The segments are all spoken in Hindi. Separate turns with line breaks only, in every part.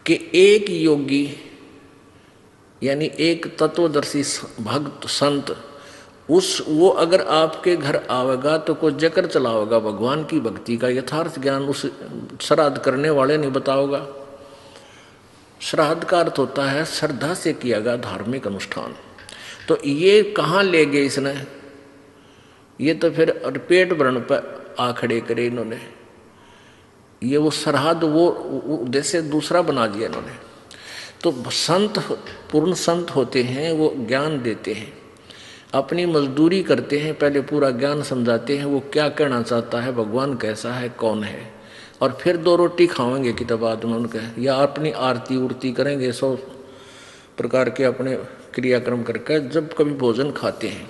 कि एक योगी यानी एक तत्वदर्शी भक्त संत वो अगर आपके घर आवेगा तो कोई जकर चलाओगा भगवान की भक्ति का यथार्थ ज्ञान उस श्राद्ध करने वाले नहीं बताओगा। श्राद्ध का अर्थ होता है श्रद्धा से किया गया धार्मिक अनुष्ठान। तो ये कहाँ ले गए इसने, ये तो फिर पेट भरण पर आ खड़े करे इन्होंने। ये वो श्राद्ध वो जैसे दूसरा बना दिया इन्होंने। तो संत पूर्ण संत होते हैं, वो ज्ञान देते हैं, अपनी मजदूरी करते हैं, पहले पूरा ज्ञान समझाते हैं वो क्या कहना चाहता है, भगवान कैसा है, कौन है, और फिर दो रोटी खाएंगे कि तब आत्मा उनके, या अपनी आरती उर्ती करेंगे 100 प्रकार के अपने क्रियाक्रम करके जब कभी भोजन खाते हैं।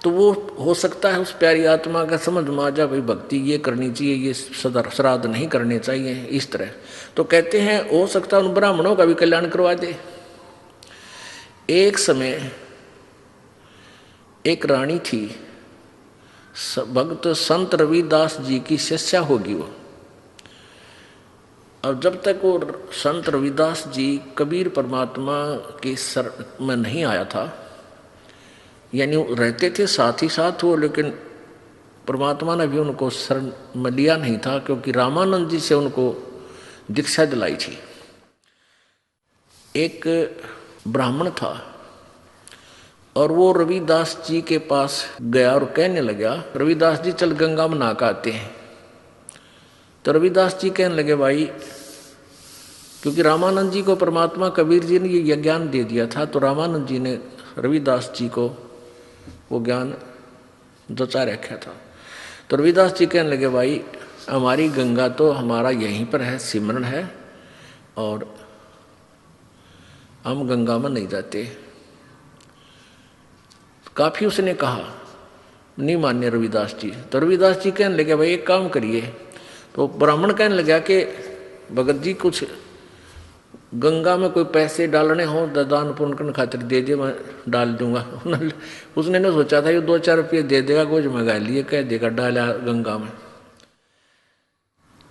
तो वो हो सकता है उस प्यारी आत्मा का समझ में आ जाए भाई भक्ति ये करनी चाहिए, ये श्राद्ध नहीं करने चाहिए इस तरह। तो कहते हैं हो सकता है उन ब्राह्मणों का भी कल्याण करवा दे। एक समय एक रानी थी, भक्त संत रविदास जी की शिष्या होगी वो। अब जब तक वो संत रविदास जी कबीर परमात्मा के सर में नहीं आया था, यानी रहते थे साथ ही साथ वो, लेकिन परमात्मा ने भी उनको शरण में लिया नहीं था, क्योंकि रामानंद जी से उनको दीक्षा दिलाई थी। एक ब्राह्मण था और वो रविदास जी के पास गया और कहने लगा, रविदास जी चल गंगा में नहा के आते हैं। तो रविदास जी कहने लगे भाई, क्योंकि रामानंद जी को परमात्मा कबीर जी ने ये ज्ञान दे दिया था, तो रामानंद जी ने रविदास जी को वो ज्ञान जचा रखा था। तो रविदास जी कहने लगे भाई हमारी गंगा तो हमारा यहीं पर है, सिमरन है, और हम गंगा में नहीं जाते। काफी उसने कहा, नहीं मान्य रविदास जी। तो रविदास जी कहने लगे भाई एक काम करिए। तो ब्राह्मण कहने लगा कि भगत जी कुछ गंगा में कोई पैसे डालने हो दान पुण्य करने खातिर दे दे, मैं डाल दूंगा। उसने ने सोचा था ये 2-4 रुपये दे देगा, कुछ मंगा लिए, कह देगा डाला गंगा में।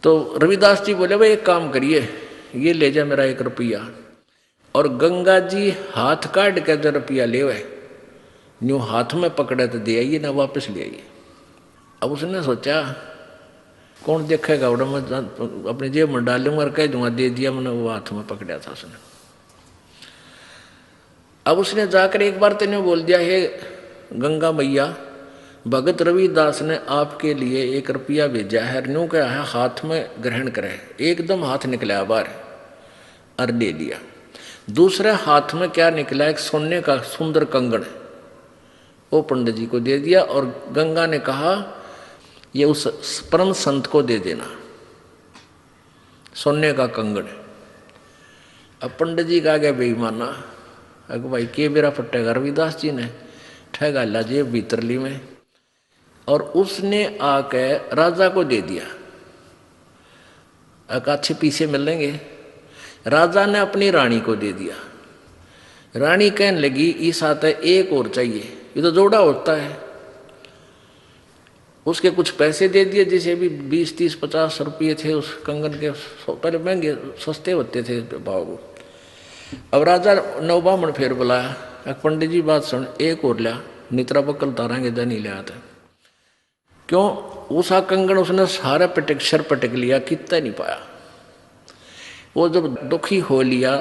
तो रविदास जी बोले भाई एक काम करिए, ये ले जा मेरा 1 रुपया, और गंगा जी हाथ काट के जो रुपया ले वह न्यू हाथ में पकड़े तो दे आइए, ना वापस ले आइए। अब उसने सोचा कौन देखेगा, उड़ा मैं अपनी जेब में डाल लूंगा और कह दूंगा दे दिया, मैंने वो हाथ में पकड़ा था उसने। अब उसने जाकर एक बार तेने बोल दिया, हे गंगा मैया, भगत रविदास ने आपके लिए 1 रुपया भेजा है, न्यू क्या है हाथ में ग्रहण करे। एकदम हाथ निकला बाहर और दे दिया। दूसरे हाथ में क्या निकला, एक सोने का सुंदर कंगन, वो पंडित जी को दे दिया, और गंगा ने कहा ये उस परम संत को दे देना, सोने का कंगन। अब पंडित जी का गया बेईमाना, अगर भाई के मेरा फटेगा, रविदास जी ने ठगा ला जेब भीतर ली में, और उसने आके राजा को दे दिया। अच्छे पीछे मिलेंगे। राजा ने अपनी रानी को दे दिया। रानी कहने लगी इस आते एक और चाहिए, ये तो जोड़ा होता है। उसके कुछ पैसे दे दिए, जैसे भी 20, 30, 50 रुपये थे उस कंगन के, पहले महंगे सस्ते होते थे भाव। अब राजा नौ बामण फिर बुलाया, पंडित जी बात सुन, एक और लिया, नित्रा बकल तारांगे नहीं लिया था। क्यों, उसा कंगन उसने सारा पटक सर पटक लिया, कितना नहीं पाया। वो जब दुखी हो लिया,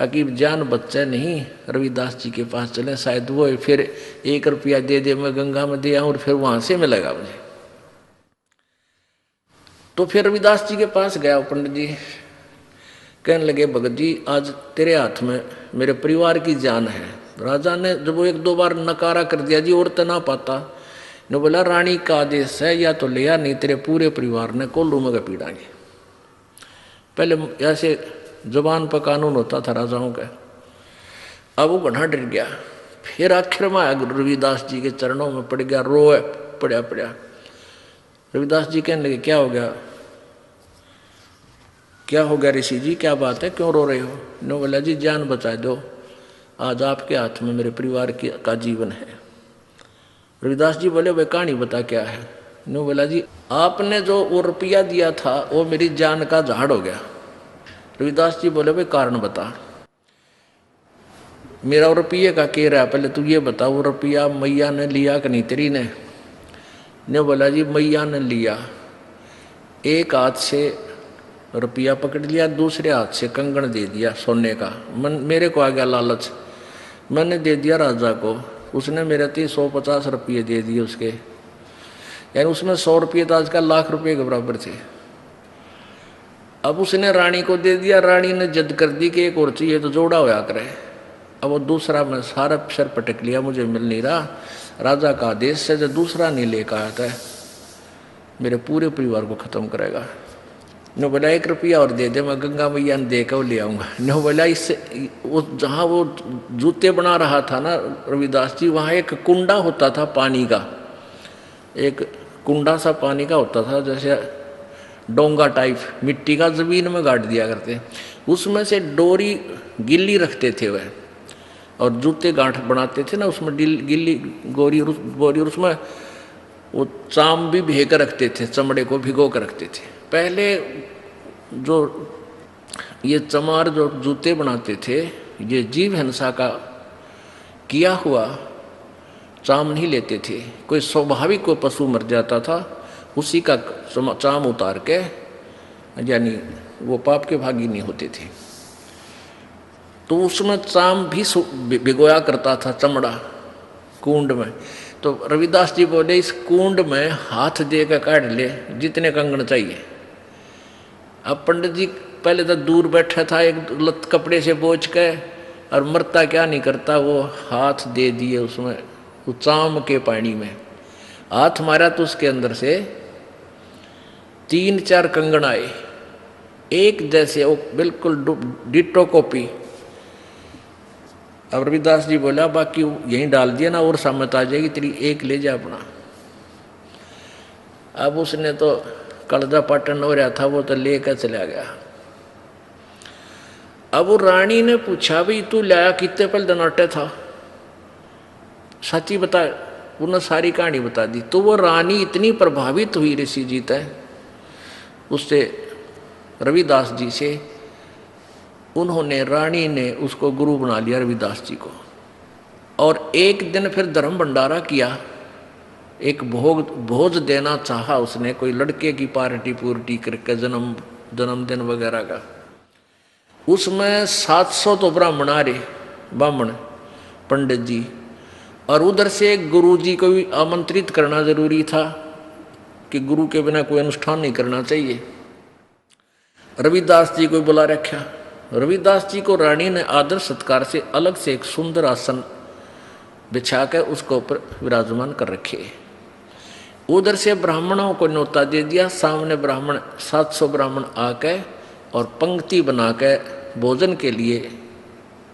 अकीब जान बच्चा नहीं, रविदास जी के पास चले, शायद वो फिर 1 रुपया दे दे, मैं गंगा में दे आऊं और फिर वहां से मिलेगा मुझे। तो फिर रविदास जी के पास गया पंडित जी, कहने लगे भगत जी आज तेरे हाथ में मेरे परिवार की जान है। राजा ने जब वो 1-2 बार नकारा कर दिया जी, और तो ना पाता, ने बोला रानी का आदेश है, या तो लिया, नहीं तेरे पूरे परिवार ने कोल्लू में पीड़ाएंगे। पहले ऐसे जुबान पर कानून होता था राजाओं का। अब वो घना डर गया, फिर आखिर में आया रविदास जी के चरणों में पड़ गया, रोए पड़ा। रविदास जी कहने लगे क्या हो गया, क्या हो गया ऋषि जी, क्या बात है, क्यों रो रहे हो? नो बोला जी जान बचा दो, आज आपके हाथ में मेरे परिवार का जीवन है। रविदास जी बोले वह कहानी बता क्या है? नो बोला जी आपने जो वो रुपया दिया था वो मेरी जान का झाड़ हो गया, रविदास जी बोले भाई कारण बता, मेरा रुपये का कह रहा है, पहले तू ये बता वो रुपया मैया ने लिया कि नहीं तेरी ने बोला जी मैया ने लिया, एक हाथ से रुपया पकड़ लिया, दूसरे हाथ से कंगन दे दिया सोने का। मेरे को आ गया लालच, मैंने दे दिया राजा को, उसने मेरे 150 रुपये दे दिए उसके, यानी उसमें 100 रुपये तो आजकल लाख रुपये के बराबर थे। अब उसने रानी को दे दिया, रानी ने जिद कर दी कि एक और चाहिए तो जोड़ा होया करे। अब वो दूसरा मैं सारा सर पटक लिया, मुझे मिल नहीं रहा, राजा का आदेश से जो दूसरा नहीं लेकर आता है मेरे पूरे परिवार को खत्म करेगा। न बोला 1 रुपया और दे दे, मैं गंगा मैया ने दे कर ले आऊँगा। न बोला इससे वो जहाँ वो जूते बना रहा था ना रविदास जी, वहाँ एक कुंडा होता था पानी का, एक कुंडा सा पानी का होता था, जैसे डोंगा टाइप मिट्टी का जमीन में गाड़ दिया करते, उसमें से डोरी गिल्ली रखते थे वह, और जूते गांठ बनाते थे ना उसमें गिल्ली बोरी, और उसमें वो चाम भी भे कर रखते थे, चमड़े को भिगो कर रखते थे। पहले जो ये चमार जो जूते बनाते थे, ये जीव हिंसा का किया हुआ चाम नहीं लेते थे। कोई स्वाभाविक कोई पशु मर जाता था, उसी का चाम उतार के, यानी वो पाप के भागी नहीं होते थे, तो उसमें चाम भी भिगोया करता था चमड़ा कुंड में। तो रविदास जी बोले इस कुंड में हाथ दे कर काढ़ ले जितने कंगन चाहिए। अब पंडित जी पहले तो दूर बैठा था, एक लत कपड़े से बोझ के, और मरता क्या नहीं करता, वो हाथ दे दिए उसमें, वो चाम के पानी में हाथ मारा तो उसके अंदर से 3-4 कंगन आए, एक जैसे, वो बिल्कुल डिटो कॉपी। अब रविदास जी बोला बाकी यहीं डाल दिया ना, और सामत आ जाएगी तेरी, एक ले जा अपना। अब उसने तो कलजा पाटन हो रहा था, वो तो लेकर चला गया। अब वो रानी ने पूछा भाई तू लाया कितने पल दनाटे था, सच्ची बता, उन्होंने सारी कहानी बता दी। तो वो रानी इतनी प्रभावित हुई ऋषि जी तय उससे, रविदास जी से, उन्होंने रानी ने उसको गुरु बना लिया रविदास जी को। और एक दिन फिर धर्म भंडारा किया, एक भोज देना चाहा उसने, कोई लड़के की पार्टी पूर्टी करके जन्मदिन वगैरह का। उसमें 700 तो ब्राह्मण आ रहे, ब्राह्मण पंडित जी, और उधर से गुरु जी को भी आमंत्रित करना जरूरी था कि गुरु के बिना कोई अनुष्ठान नहीं करना चाहिए। रविदास जी को बुला रखा। रविदास जी को रानी ने आदर सत्कार से अलग से एक सुंदर आसन बिछा कर उसके ऊपर विराजमान कर रखे। उधर से ब्राह्मणों को न्योता दे दिया, सामने ब्राह्मण 700 ब्राह्मण आके और पंक्ति बना के भोजन के लिए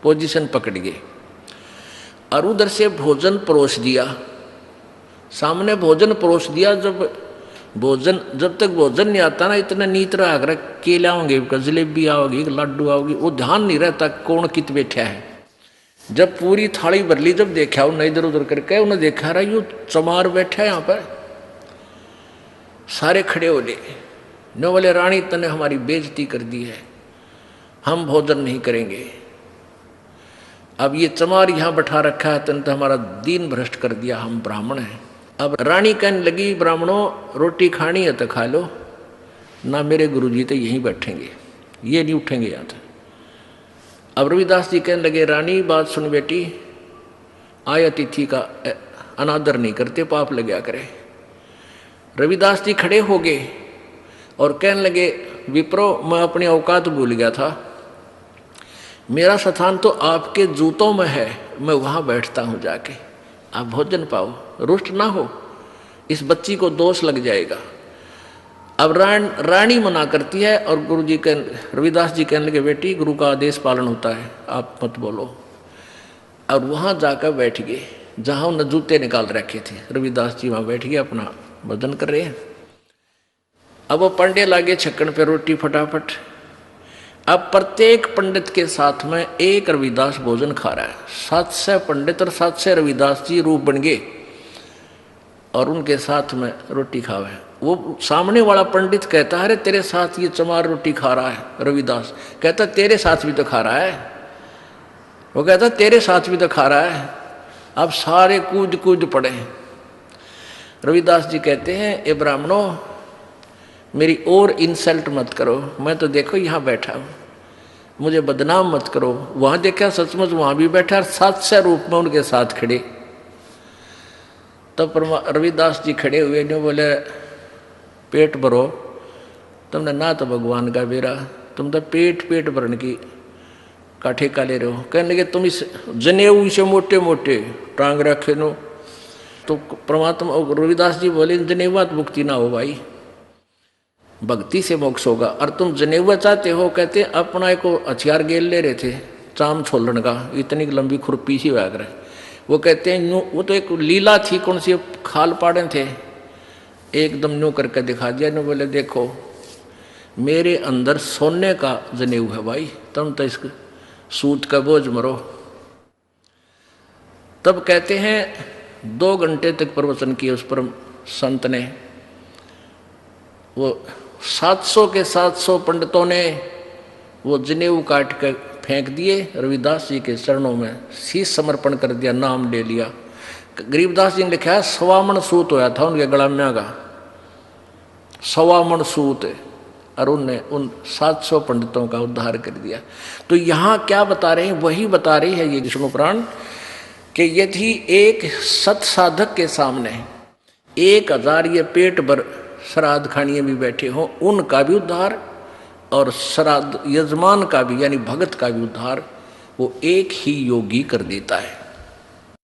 पोजीशन पकड़ गए, और उधर से भोजन परोस दिया, सामने भोजन परोस दिया। जब तक भोजन नहीं आता ना, इतना नीत रहा कर केला होंगे, जलेबी आओगी, लड्डू आओगी, वो ध्यान नहीं रहता कौन कित बैठा है। जब पूरी थाली भर ली, जब देखा उन्हें इधर उधर करके, उन्हें देखा रहा यू चमार बैठा है यहाँ पर, सारे खड़े हो ले, न बोले रानी तने हमारी बेइज्जती कर दी है, हम भोजन नहीं करेंगे। अब ये चमार यहाँ बैठा रखा है, तने तो हमारा दीन भ्रष्ट कर दिया, हम ब्राह्मण हैं। अब रानी कहने लगी ब्राह्मणों रोटी खानी है तो खा लो ना, मेरे गुरुजी तो यहीं बैठेंगे, ये नहीं उठेंगे यहाँ से। अब रविदास जी कहने लगे रानी बात सुन बेटी, आय अतिथि का अनादर नहीं करते, पाप लग गया करे। रविदास जी खड़े हो गए और कहने लगे विप्रो, मैं अपनी औकात भूल गया था, मेरा स्थान तो आपके जूतों में है, मैं वहाँ बैठता हूँ जाके, आप भोजन पाओ, रुष्ट ना हो, इस बच्ची को दोष लग जाएगा। अब रानी मना करती है, और गुरुजी के रविदास जी कहने लगे बेटी गुरु का आदेश पालन होता है, आप मत बोलो। और वहाँ जाकर बैठ गए जहाँ उन्हें जूते निकाल रखे थे। रविदास जी वहाँ बैठ गए, अपना भोजन कर रहे हैं। अब वो पंडे लागे छक्कन पे रोटी फटाफट। अब प्रत्येक पंडित के साथ में एक रविदास भोजन खा रहा है। 700 पंडित और 700 रविदास जी रूप बन गए और उनके साथ में रोटी खावे। वो सामने वाला पंडित कहता है, अरे तेरे साथ ये चमार रोटी खा रहा है। रविदास कहता तेरे साथ भी तो खा रहा है। वो कहता तेरे साथ भी तो खा रहा है। अब सारे कूद कूद पड़े। रविदास जी कहते हैं, ए ब्राह्मणों, मेरी और इंसल्ट मत करो, मैं तो देखो यहाँ बैठा हूँ, मुझे बदनाम मत करो। वहाँ देखा सचमुच वहाँ भी बैठा, 700 रूप में उनके साथ खड़े। तब रविदास जी खड़े हुए ने बोले, पेट भरो, तुमने ना तो भगवान का बेरा, तुम तो पेट पेट भरने की का ठेका ले रहे हो। कहने लगे तुम इस जनेऊ से मोटे मोटे टांग रखे नो। तो परमात्मा रविदास जी बोले, जनेवा तो मुक्ति ना हो भाई, भक्ति से मोक्ष होगा। और तुम जनेवा चाहते हो, कहते अपना एक हथियार गेल ले रहे थे चाम छोलने का, इतनी लंबी खुरपी सी वैग रहे। वो कहते हैं यूँ, वो तो एक लीला थी, कौन सी खाल पाड़े थे, एकदम यूँ करके दिखा दिया। ने बोले देखो मेरे अंदर सोने का जनेऊ है भाई, तुम तो इस सूत का बोझ मरो। तब कहते हैं 2 घंटे तक प्रवचन किए उस परम संत ने। वो 700 के 700 पंडितों ने वो जनेऊ काट कर फेंक दिए, रविदास जी के चरणों में शीश समर्पण कर दिया, नाम ले लिया। गरीबदास जी ने लिखा है 1.25 मन सूत होया था उनके गलाम्या का, 1.25 मन सूत, और उनने उन 700 पंडितों का उद्धार कर दिया। तो यहाँ क्या बता रहे हैं, वही बता रही है ये विष्णु पुराण, कि यदि एक सत साधक के सामने 1000 ये पेट भर श्राद्ध खानिए भी बैठे हों, उनका भी उद्धार और श्राद्ध यजमान का भी यानी भगत का भी उद्धार वो एक ही योगी कर देता है।